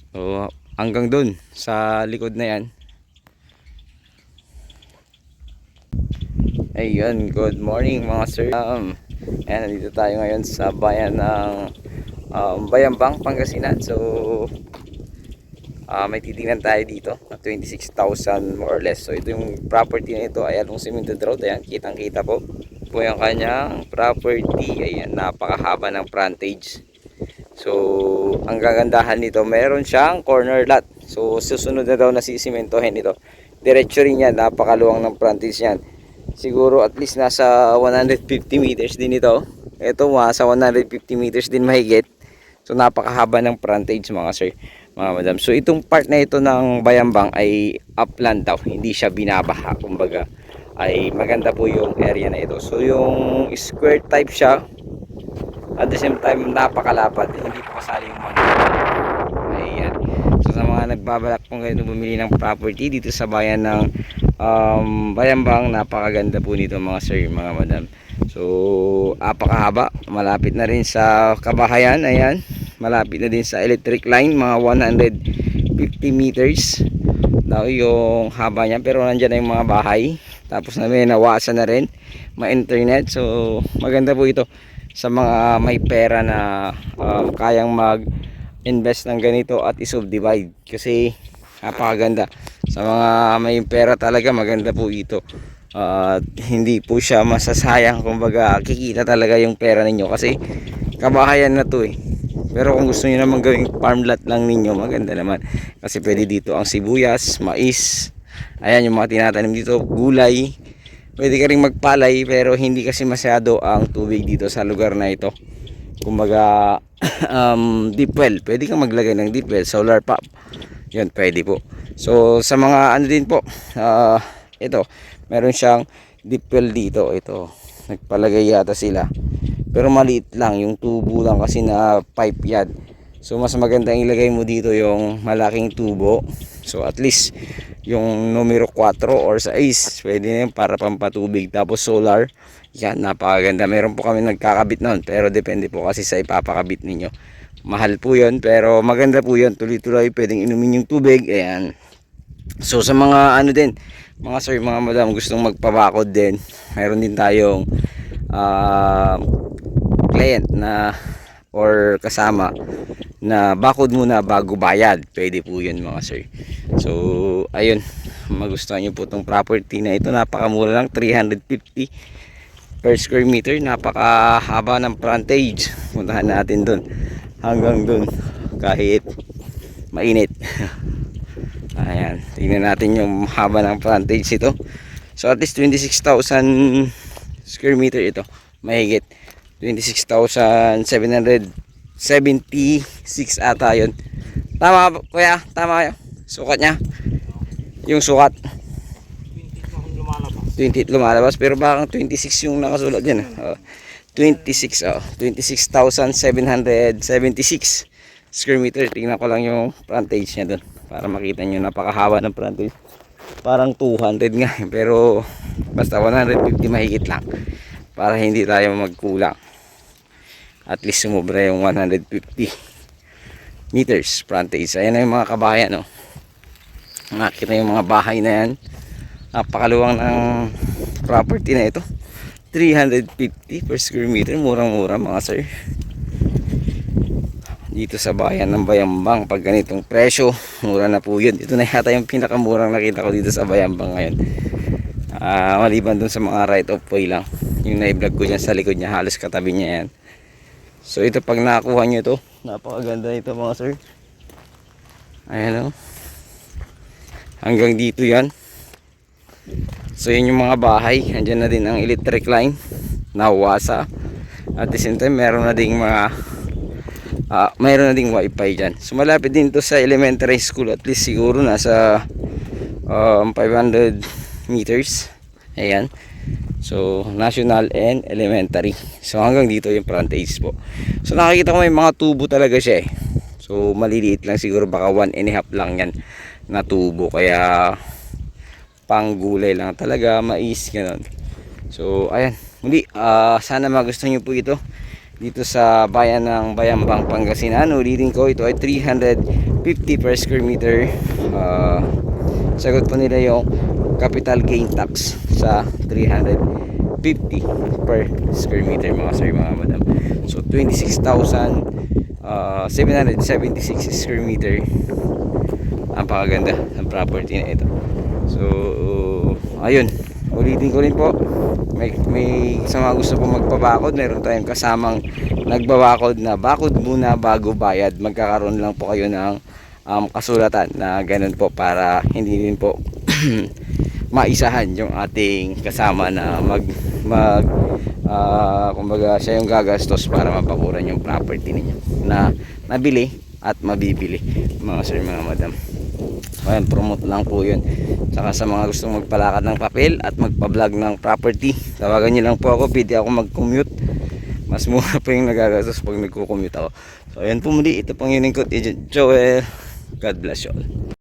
So, hanggang dun sa likod na yan. Ayun, good morning mga sir. Ayan, nandito tayo ngayon sa bayan ng Bayambang, Pangasinan. So, may titingnan tayo dito na 26,000 more or less. So, ito yung property na ito ay along Cemented Road. Ayan, kitang kita po yung kanyang property. Ayan, napakahaba ng frontage. So, ang gagandahan nito, meron siyang corner lot. So, susunod na daw na sisimentohin ito. Diretso rin yan, napakaluwang ng frontage yan. Siguro at least nasa 150 meters din ito. Ito sa 150 meters din mahigit. So, napakahaba ng frontage mga sir, mga madam. So, itong part na ito ng Bayambang ay upland daw. Hindi siya binabaha, kumbaga. Ay maganda po yung area na ito. So, yung square type siya. At the same time, napakalapad. Hindi po kasali yung mga. Ayan. So, sa mga nagbabalak kung kayo bumili ng property dito sa bayan ng Bayambang, napakaganda po nito mga sir, mga madam. So, napakahaba. Malapit na rin sa kabahayan. Ayan. Malapit na din sa electric line. Mga 150 meters daw yung haba niya. Pero nandyan na yung mga bahay. Tapos na may nawasan na rin. Ma-internet. So, maganda po ito sa mga may pera na kayang mag-invest ng ganito at i-subdivide, kasi napakaganda. Sa mga may pera talaga, maganda po ito. Hindi po siya masasayang, kumbaga kikita talaga yung pera ninyo kasi kabahayan na to eh. Pero kung gusto niyo naman gawing farm lot lang ninyo, maganda naman kasi pwede dito ang sibuyas, mais, ayan yung mga tinatanim dito, gulay. Pwede ka rin magpalay, pero hindi kasi masyado ang tubig dito sa lugar na ito. Kumbaga, deep well. Pwede kang maglagay ng deep well, solar pump. Yan, pwede po. So, sa mga ano din po, ito, meron siyang deep well dito. Ito, nagpalagay yata sila. Pero maliit lang, yung tubo lang kasi na pipe yan. So, mas maganda ilagay mo dito yung malaking tubo. So, at least yung numero 4 or 6 pwede na yun para pampatubig. Tapos solar, yan, napakaganda. Meron po kami nagkakabit noon, pero depende po kasi sa ipapakabit ninyo. Mahal po yun, pero maganda po yun. Tuloy-tuloy pwedeng inumin yung tubig. Ayan. So sa mga ano din, mga sir, mga madam, gustong magpabakod din, meron din tayong client na or kasama na bakod muna bago bayad. Pwede po yun mga sir. So ayun, magustuhan nyo po itong property na ito. Napakamura lang, 350 per square meter. Napakahaba ng frontage. Puntahan natin dun, hanggang dun, kahit mainit. Ayan, tingnan natin yung haba ng frontage ito. So at least 26,000 square meter ito, mahigit 26,776 ata yun. Tama kuya? Tama kayo? Sukat nya? Yung sukat 28 lumalabas, pero bakang 26 yung nakasulat dyan. 26, 26,776 square meter. Tingnan ko lang yung frontage nya dun para makita nyo, napakahaba ng frontage. Parang 200 nga pero basta 150 mahigit lang para hindi tayo magkulang. At least sumobra yung 150 meters frontage. Ayan na yung mga kabayan, no? Nakita yung mga bahay na yan. Napakaluwang ng property na ito. 350 per square meter, murang mura mga sir. Dito sa bayan ng Bayambang, pag ganitong presyo, mura na po yun. Ito na yata yung pinakamurang nakita ko dito sa Bayambang ngayon. Maliban dun sa mga right of way lang. Yung na-vlog ko dyan sa likod niya, halos katabi niya yan. So ito, pag nakakuha nyo ito, napakaganda ito mga sir. Ayan o. Hanggang dito yan. So yun yung mga bahay. Andyan na din ang electric line, nawasa. At the same time, meron na ding mga mayroon na ding wifi dyan. So malapit din to sa elementary school. At least siguro nasa 500 meters. Ayan. So national and elementary. So hanggang dito yung frontage po. So nakikita ko may mga tubo talaga siya eh. So maliliit lang siguro, baka 1.5 lang yan na tubo. Kaya pang gulay lang talaga, mais, ganun. So ayan. Muli, sana magustuhan nyo po ito. dito sa bayan ng Bayambang, Pangasinan. Ulitin ko, ito ay 350 per square meter. Sagot po nila yung capital gain tax sa 350 per square meter mga sir, mga madam. So 26,776 square meter. Ang pakaganda ng property na ito. So ayun, ulitin ko rin po, may sa mga gusto po magpabakod, meron tayong kasamang nagbabakod na bakod muna bago bayad. Magkakaroon lang po kayo ng kasulatan na ganun po para hindi din po maisahan yung ating kasama na kumbaga siya yung gagastos para mapakuran yung property ninyo na nabili at mabibili mga sir, mga madam. Ayan, promote lang po yun. Saka sa mga gustong magpalakad ng papel at magpa-vlog ng property, tawagan nyo lang po ako, pwede ako mag-commute. Mas mura pa yung nagagastos pag nagko-commute ako. So ayan po muli, ito pang Uningkot Agent Joel. God bless you all.